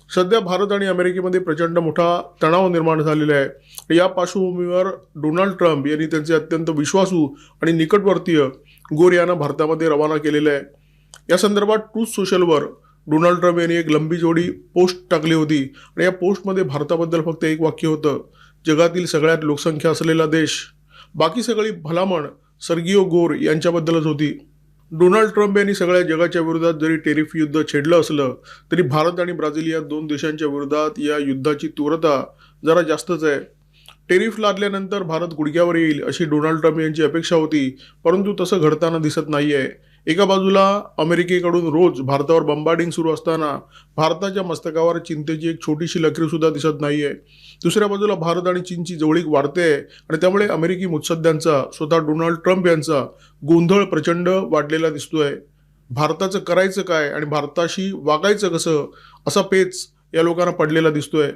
सध्या भारत आणि अमेरिकेमध्ये प्रचंड मोठा तणाव निर्माण झालेला आहे। या पार्श्वभूमीवर डोनाल्ड ट्रम्प यांनी त्यांचे अत्यंत विश्वासू आणि निकटवर्तीय गोर यांना भारतामध्ये रवाना केलेले आहे। या संदर्भात ट्रूथ सोशलवर डोनाल्ड ट्रम्प यांनी एक लंबी जोडी पोस्ट टाकली होती आणि या पोस्टमध्ये भारताबद्दल फक्त एक वाक्य होतं, जगातील सगळ्यात लोकसंख्या असलेला देश। बाकी सगळी भलामण सर्गिओ गोर यांच्याबद्दलच होती। डोनाल्ड ट्रम्प यांनी सगळ्या जगाच्या विरोधात जरी टेरिफ युद्ध छेडलं असलं तरी भारत आणि ब्राझील या दोन देशांच्या विरोधात या युद्धाची तीव्रता जरा जास्तच आहे। टेरिफ लादल्यानंतर भारत गुडघ्यावर येईल अशी डोनाल्ड ट्रम्प यांची अपेक्षा होती, परंतु तसं घडताना दिसत नाहीये। एका बाजूला अमेरिकेकडून रोज भारतावर बंबार्डिंग सुरू असताना भारताच्या मस्तकावर चिंतेची एक छोटीशी लकीर सुद्धा दिसत नाहीये। दुसऱ्या बाजूला भारत आणि चीनची जवळीक वाढते आणि त्यामुळे अमेरिकी मुत्सद्यांचा, स्वतः डोनाल्ड ट्रम्प यांचा गोंधळ प्रचंड वाढलेला दिसतोय। भारताचं करायचं काय आणि भारताशी वागायचं कसं असा पेच या लोकांना पडलेला दिसतोय।